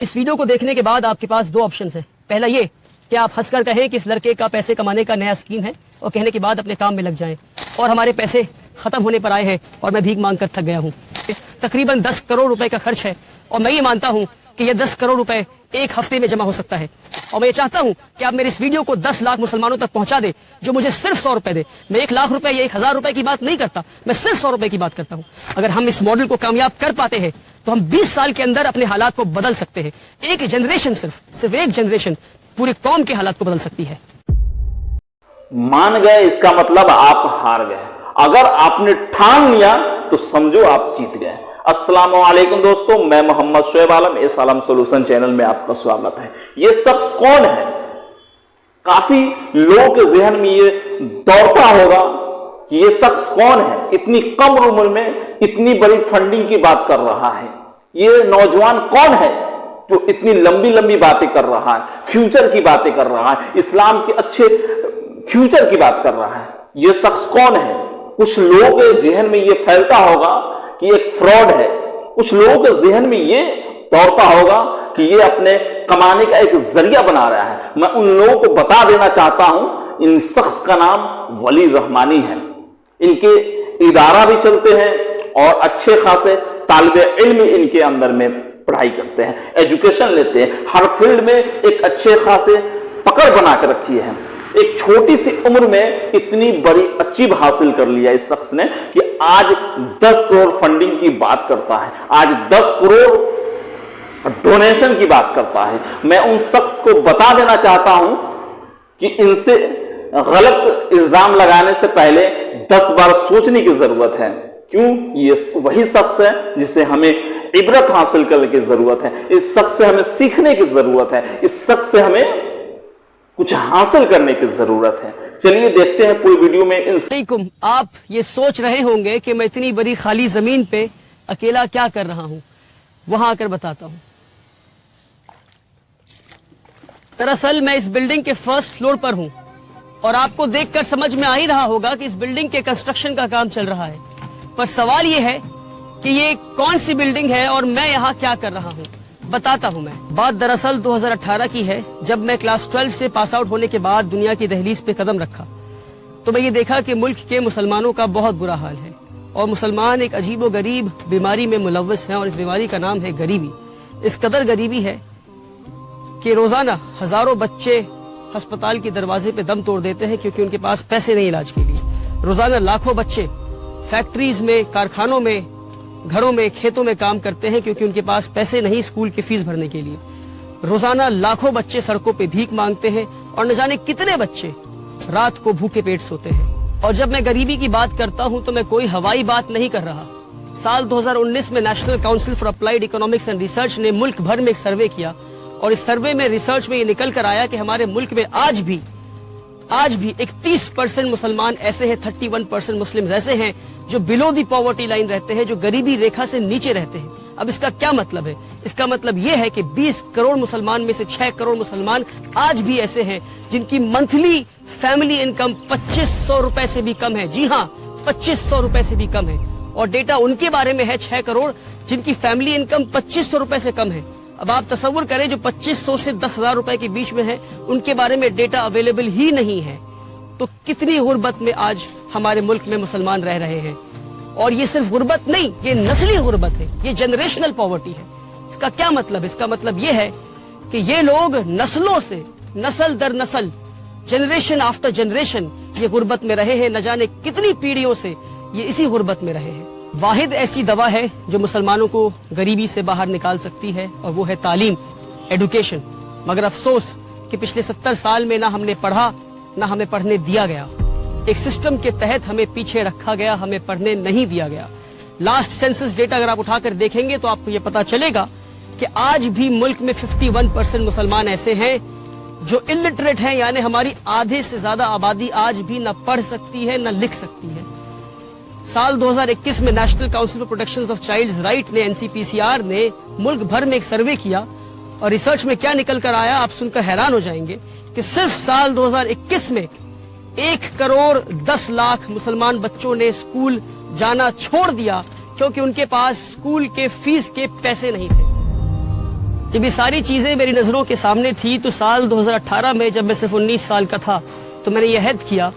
इस वीडियो को देखने के बाद आपके पास दो ऑप्शंस हैं। पहला ये कि आप हंसकर कहें कि इस लड़के का पैसे कमाने का नया स्कीम है और कहने के बाद अपने काम में लग जाएं और हमारे पैसे खत्म होने पर आए हैं और मैं भीख मांगकर थक गया हूँ। तकरीबन 10 करोड़ रुपए का खर्च है और मैं ये मानता हूँ कि ये 10 करोड़ रुपए एक हफ्ते में जमा हो सकता है और मैं ये चाहता हूँ कि आप मेरे इस वीडियो को 10 लाख मुसलमानों तक पहुंचा दे जो मुझे सिर्फ 100 रुपए दे। मैं 1 लाख रुपए या 1000 रुपए की बात नहीं करता, मैं सिर्फ 100 रुपए की बात करता हूँ। अगर हम इस मॉडल को कामयाब कर पाते हैं तो हम 20 साल के अंदर अपने हालात को बदल सकते हैं। एक जनरेशन, सिर्फ एक जनरेशन पूरी कौम के हालात को बदल सकती है। मान गए इसका मतलब आप हार गए। अगर आपने ठान लिया तो समझो आप जीत गए। अस्सलाम वालेकुम दोस्तों, मैं मोहम्मद शोएब आलम, इस आलम सॉल्यूशन चैनल में आपका स्वागत है। ये शख्स कौन है? काफी लोगों के जहन में ये दौड़ता होगा कि ये शख्स कौन है, इतनी कम उम्र में इतनी बड़ी फंडिंग की बात कर रहा है। ये नौजवान कौन है जो इतनी लंबी लंबी बातें कर रहा है, फ्यूचर की बातें कर रहा है, इस्लाम के अच्छे फ्यूचर की बात कर रहा है। ये शख्स कौन है? कुछ लोगों के जहन में ये फैलता होगा कि एक फ्रॉड है, कुछ लोगों के जहन में ये दौड़ता होगा कि ये अपने कमाने का एक जरिया बना रहा है। मैं उन लोगों को बता देना चाहता हूं, इन शख्स का नाम वली रहमानी है। इनके इदारा भी चलते हैं और अच्छे खासे तालिबे इल्म इनके अंदर में पढ़ाई करते हैं, एजुकेशन लेते हैं, हर फील्ड में एक अच्छे खासे पकड़ बना कर रखी है। एक छोटी सी उम्र में इतनी बड़ी अचीव हासिल कर लिया इस शख्स ने कि आज 10 करोड़ फंडिंग की बात करता है, आज 10 करोड़ डोनेशन की बात करता है। मैं उन शख्स को बता देना चाहता हूं कि इनसे गलत इल्जाम लगाने से पहले 10 बार सोचने की जरूरत है। क्यों? ये वही शख्स है जिसे हमें इबरत हासिल करने की जरूरत है, इस शख्स से हमें सीखने की जरूरत है, इस शख्स से हमें कुछ हासिल करने की जरूरत है। चलिए देखते हैं पूरी वीडियो में। आप ये सोच रहे होंगे कि मैं इतनी बड़ी खाली जमीन पे अकेला क्या कर रहा हूं, वहां आकर बताता हूं। दरअसल मैं इस बिल्डिंग के फर्स्ट फ्लोर पर हूं और आपको देखकर समझ में आ ही रहा होगा कि इस बिल्डिंग के कंस्ट्रक्शन का काम चल रहा है। पर सवाल ये है कि ये कौन सी बिल्डिंग है और मैं यहाँ क्या कर रहा हूँ। बताता हूँ मैं। बात दरअसल 2018 की है, जब मैं क्लास 12 से पास आउट होने के बाद दुनिया की दहलीज पे कदम रखा तो मैं ये देखा कि मुल्क के मुसलमानों का बहुत बुरा हाल है और मुसलमान एक अजीबो गरीब बीमारी में मुलव्वस हैं और इस बीमारी का नाम है गरीबी। इस कदर गरीबी है कि रोजाना हजारों बच्चे अस्पताल के दरवाजे पे दम तोड़ देते हैं क्योंकि उनके पास पैसे नहीं इलाज के लिए। रोजाना लाखों बच्चे फैक्ट्रीज में, कारखानों में, घरों में, खेतों में काम करते हैं क्योंकि उनके पास पैसे नहीं स्कूल की फीस भरने के लिए। रोजाना लाखों बच्चे सड़कों पे भीख मांगते हैं और न जाने कितने बच्चे रात को भूखे पेट सोते हैं। और जब मैं गरीबी की बात करता हूं तो मैं कोई हवाई बात नहीं कर रहा। साल 2019 में national council for applied economics and research ने मुल्क भर में एक सर्वे किया और इस सर्वे में, रिसर्च में ये निकल कर आया कि हमारे मुल्क में आज भी 31% मुसलमान ऐसे हैं, 31% मुस्लिम ऐसे हैं जो बिलो दी पॉवर्टी लाइन रहते हैं, जो गरीबी रेखा से नीचे रहते हैं। अब इसका क्या मतलब है? इसका मतलब यह है कि 20 करोड़ मुसलमान में से 6 करोड़ मुसलमान आज भी ऐसे हैं जिनकी मंथली फैमिली इनकम 2500 रुपए से भी कम है। जी हाँ, 2500 रुपए से भी कम है। और डेटा उनके बारे में है 6 करोड़ जिनकी फैमिली इनकम 2500 रुपए से कम है। अब आप तसव्वुर करें, जो 2500 से 10,000 रुपए के बीच में है उनके बारे में डेटा अवेलेबल ही नहीं है। तो कितनी गुर्बत में आज हमारे मुल्क में मुसलमान रह रहे हैं। और ये सिर्फ गुर्बत नहीं, ये नस्ली गुर्बत है, ये जनरेशनल पॉवर्टी है। इसका क्या मतलब? इसका मतलब ये है कि ये लोग नस्लों से, नस्ल दर नस्ल, जनरेशन आफ्टर जनरेशन ये गुर्बत में रहे हैं। न जाने कितनी पीढ़ियों से ये इसी गुर्बत में रहे हैं। वाहिद ऐसी दवा है जो मुसलमानों को गरीबी से बाहर निकाल सकती है और वो है तालीम, एडुकेशन। मगर अफसोस कि पिछले 70 साल में ना हमने पढ़ा, ना हमें पढ़ने दिया गया। एक सिस्टम के तहत हमें पीछे रखा गया, हमें पढ़ने नहीं दिया गया। लास्ट सेंसस डेटा अगर आप उठाकर देखेंगे तो आपको यह पता चलेगा कि आज भी मुल्क में 51% मुसलमान ऐसे हैं जो इलिटरेट हैं, यानी हमारी आधे से ज्यादा आबादी आज भी न पढ़ सकती है न लिख सकती है। साल 2021 में national council for protection of childs right ने, NCPCR ने मुल्क भर में एक सर्वे किया और रिसर्च में क्या निकल कर आया आप सुनकर हैरान हो जाएंगे कि सिर्फ साल 2021 में 1 करोड़ 10 लाख मुसलमान बच्चों ने स्कूल जाना छोड़ दिया क्योंकि उनके पास स्कूल के फीस के पैसे नहीं थे। जब ये सारी चीजें मेरी नजरों के सामने थी तो साल 2018 में जब मैं सिर्फ 19 साल का था तो मैंने यह अहद किया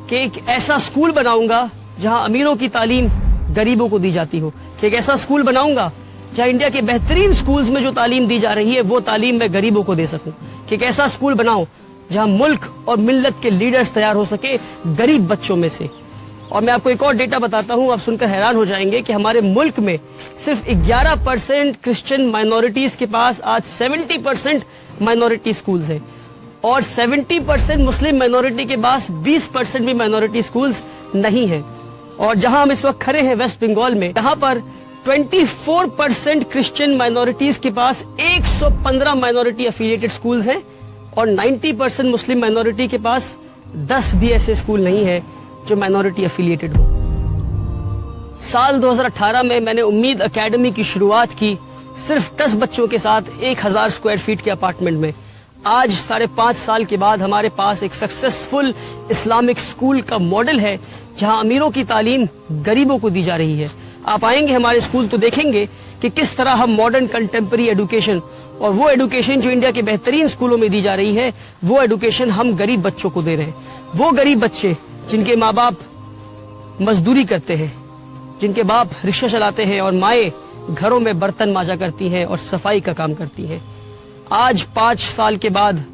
कि एक ऐसा स्कूल बनाऊंगा जहां अमीरों की तालीम गरीबों को दी जाती हो, कि एक ऐसा स्कूल बनाऊंगा जहां इंडिया के बेहतरीन स्कूल्स में जो तालीम दी जा रही है वो तालीम मैं गरीबों को दे सकूं, कि एक ऐसा स्कूल बनाऊं जहां मुल्क और मिल्लत के लीडर्स तैयार हो सके गरीब बच्चों में से। और मैं आपको एक और डेटा बताता हूं, आप सुनकर हैरान हो जाएंगे कि हमारे मुल्क में सिर्फ 11% क्रिश्चियन माइनॉरिटीज के पास आज 70% माइनॉरिटी स्कूल्स हैं और 70% मुस्लिम माइनॉरिटी के पास 20% भी माइनॉरिटी स्कूल्स नहीं है। और जहां हम इस वक्त खड़े हैं वेस्ट बंगाल में, जहां पर 24% क्रिश्चियन माइनॉरिटीज के पास 115 माइनॉरिटी एफिलिएटेड स्कूल्स हैं और 90% मुस्लिम माइनॉरिटी के पास 10 भी ऐसे स्कूल नहीं है जो माइनॉरिटी एफिलिएटेड हो। साल 2018 में मैंने उम्मीद एकेडमी की शुरुआत की सिर्फ 10 बच्चों के साथ 1000 स्क्वायर फीट के अपार्टमेंट में। आज 5.5 साल के बाद हमारे पास एक सक्सेसफुल इस्लामिक स्कूल का मॉडल है जहां अमीरों की तालीम गरीबों को दी जा रही है। आप आएंगे हमारे स्कूल तो देखेंगे कि किस तरह हम मॉडर्न कंटेम्पररी एजुकेशन और वो एजुकेशन जो इंडिया के बेहतरीन स्कूलों में दी जा रही है वो एजुकेशन हम गरीब बच्चों को दे रहे हैं। वो गरीब बच्चे जिनके माँ बाप मजदूरी करते हैं, जिनके बाप रिक्शा चलाते हैं और माएं घरों में बर्तन मांजा करती हैं और सफाई का काम करती हैं। आज 5 साल के बाद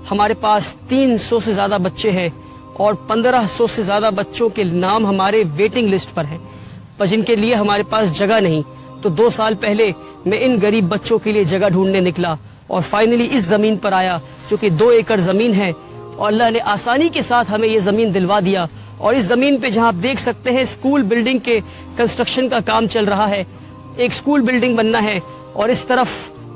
हमारे पास 300 से ज्यादा बच्चे हैं और 1500 से ज्यादा बच्चों के नाम हमारे वेटिंग लिस्ट पर हैं, पर जिनके लिए हमारे पास जगह नहीं। तो 2 साल पहले मैं इन गरीब बच्चों के लिए जगह ढूंढने निकला और फाइनली इस जमीन पर आया जो कि 2 एकड़ जमीन है और अल्लाह ने आसानी के साथ हमें ये जमीन दिलवा दिया। और इस जमीन पे जहां आप देख सकते हैं स्कूल बिल्डिंग के कंस्ट्रक्शन का काम चल रहा है। एक स्कूल बिल्डिंग बनना है और इस तरफ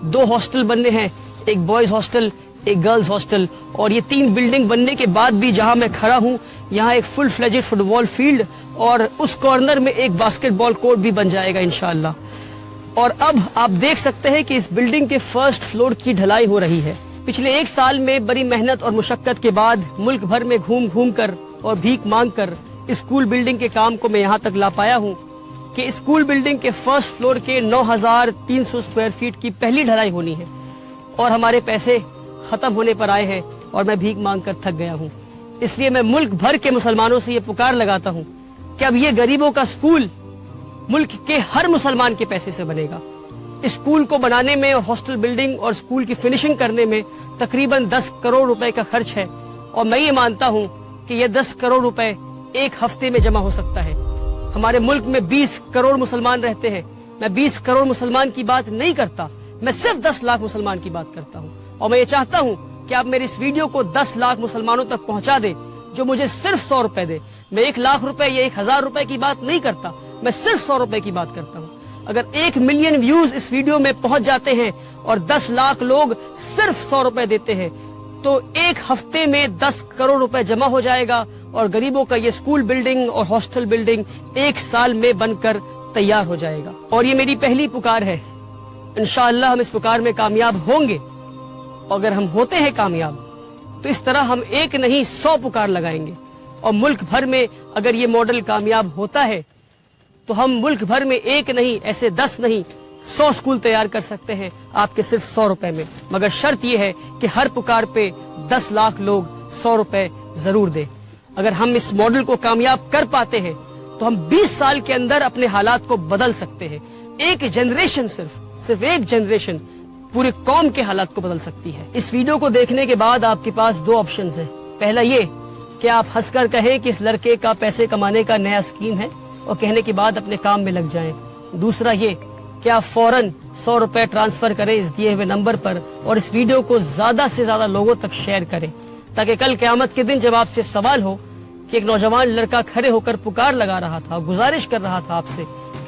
2 हॉस्टल बनने हैं, एक बॉयज हॉस्टल, एक गर्ल्स हॉस्टल। और ये 3 बिल्डिंग बनने के बाद भी जहां मैं खड़ा हूं यहाँ एक फुल फ्लेजेड फुटबॉल फील्ड और उस कॉर्नर में एक बास्केटबॉल कोर्ट भी बन जाएगा इंशाअल्लाह। और अब आप देख सकते हैं कि इस बिल्डिंग के फर्स्ट फ्लोर की ढलाई हो रही है। पिछले 1 साल में बड़ी मेहनत और मुशक्कत के बाद मुल्क भर में घूम घूम कर और भीख मांग कर स्कूल बिल्डिंग के काम को मैं यहाँ तक ला पाया हूँ कि स्कूल बिल्डिंग के फर्स्ट फ्लोर के 9300 स्क्वायर फीट की पहली ढलाई होनी है और हमारे पैसे खत्म होने पर आए हैं और मैं भीख मांग कर थक गया हूँ। इसलिए मैं मुल्क भर के मुसलमानों से ये पुकार लगाता हूँ कि अब ये गरीबों का स्कूल मुल्क के हर मुसलमान के पैसे से बनेगा। इस स्कूल को बनाने में और हॉस्टल बिल्डिंग और स्कूल की फिनिशिंग करने में तकरीबन 10 करोड़ रुपए का खर्च है और मैं ये मानता हूँ कि ये 10 करोड़ रुपए एक हफ्ते में जमा हो सकता है। हमारे मुल्क में 20 करोड़ मुसलमान रहते हैं। मैं 20 करोड़ मुसलमान की बात नहीं करता, मैं सिर्फ 10 लाख मुसलमान की बात करता हूँ। और मैं ये चाहता हूँ कि आप मेरी इस वीडियो को 10 लाख मुसलमानों तक पहुँचा दे जो मुझे सिर्फ 100 रुपए दे। मैं 1 लाख रुपए या 1000 रुपए की बात नहीं करता, मैं सिर्फ 100 रुपए की बात करता हूँ। अगर 1 मिलियन व्यूज इस वीडियो में पहुंच जाते हैं और 10 लाख लोग सिर्फ 100 रुपए देते हैं तो एक हफ्ते में 10 करोड़ रुपए जमा हो जाएगा और गरीबों का ये स्कूल बिल्डिंग और हॉस्टल बिल्डिंग 1 साल में बनकर तैयार हो जाएगा। और ये मेरी पहली पुकार है, इंशाअल्लाह हम इस पुकार में कामयाब होंगे। अगर हम होते हैं कामयाब तो इस तरह हम 1 नहीं 100 पुकार लगाएंगे और मुल्क भर में अगर ये मॉडल कामयाब होता है तो हम मुल्क भर में 1 नहीं ऐसे 10 नहीं 100 स्कूल तैयार कर सकते हैं आपके सिर्फ 100 रुपए में। मगर शर्त यह है कि हर पुकार पे 10 लाख लोग 100 रुपए जरूर दें। अगर हम इस मॉडल को कामयाब कर पाते हैं तो हम 20 साल के अंदर अपने हालात को बदल सकते हैं। एक जनरेशन सिर्फ एक जनरेशन पूरे कौम के हालात को बदल सकती है। इस वीडियो को देखने के बाद आपके पास 2 ऑप्शन है। पहला ये कि आप हंसकर कहें कि इस लड़के का पैसे कमाने का नया स्कीम है और कहने के बाद अपने काम में लग जाएं। दूसरा ये कि आप फौरन 100 रुपए ट्रांसफर करें इस दिए हुए नंबर पर और इस वीडियो को ज्यादा से ज्यादा लोगों तक शेयर करें ताकि कल क़यामत के दिन जब आपसे सवाल हो कि एक नौजवान लड़का खड़े होकर पुकार लगा रहा था, गुजारिश कर रहा था आपसे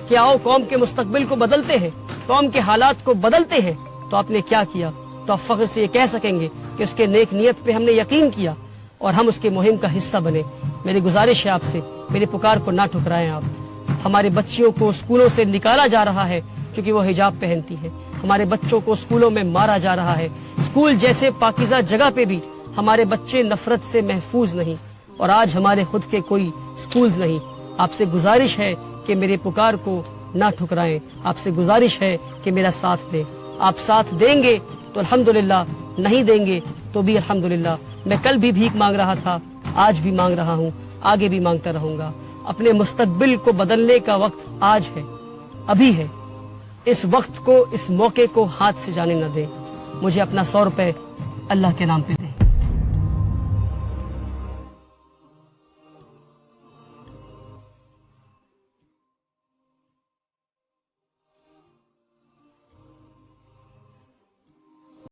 कि आओ कौम के मुस्तकबिल को बदलते हैं, कौम के हालात को बदलते हैं, तो आपने क्या किया, तो आप फख्र से ये कह सकेंगे कि उसके नेक नियत पे हमने यकीन किया और हम उसके मुहिम का हिस्सा बने। मेरी गुजारिश है आपसे, मेरी पुकार को ना ठुकराएं आप। हमारे बच्चियों को स्कूलों से निकाला जा रहा है क्योंकि वो हिजाब पहनती है। हमारे बच्चों को स्कूलों में मारा जा रहा है। स्कूल जैसे पाकीज़ा जगह पे भी हमारे बच्चे नफरत से महफूज नहीं और आज हमारे खुद के कोई स्कूल्स नहीं। आपसे गुजारिश है कि मेरे पुकार को ना ठुकराएं। आपसे गुजारिश है कि मेरा साथ दें। آپ ساتھ دیں گے تو الحمدللہ، نہیں دیں گے تو بھی الحمدللہ۔ میں کل بھی بھیک مانگ رہا تھا، آج بھی مانگ رہا ہوں، آگے بھی مانگتا رہوں گا۔ اپنے مستقبل کو بدلنے کا وقت آج ہے، ابھی ہے۔ اس وقت کو، اس موقع کو ہاتھ سے جانے نہ دیں۔ مجھے اپنا 100 روپے اللہ کے نام پہ